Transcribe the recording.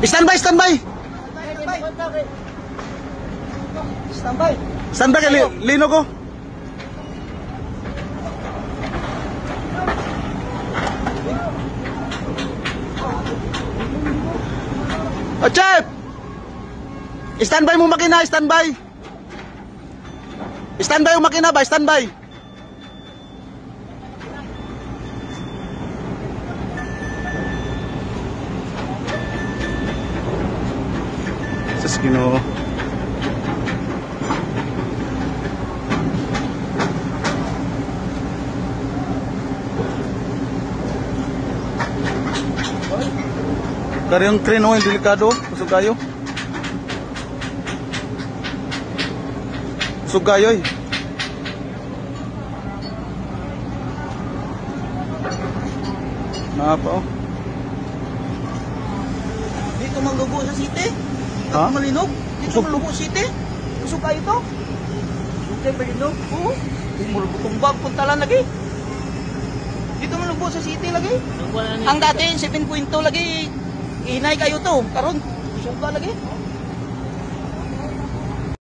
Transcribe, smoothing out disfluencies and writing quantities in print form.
Standby, standby. Standby. Standby kay Lino ko. O, Chef! Standby mo makina, standby. Standby yung makina ba? Standby. Sus, Ginoo. Kari yung crane oil, delikado. Kusog kayo. Kusog kayo eh. Napa oh. Dito maglubo sa city. Dito Ha? malinog. Dito maglubo sa city. Kusog kayo to. Dito malinog. Oo. Mulbo tumbag puntalan lagi. Dito maglubo sa city lagi. Ang dati 7.2 lagi. Inay kayo to. Karon kusog ka lagi.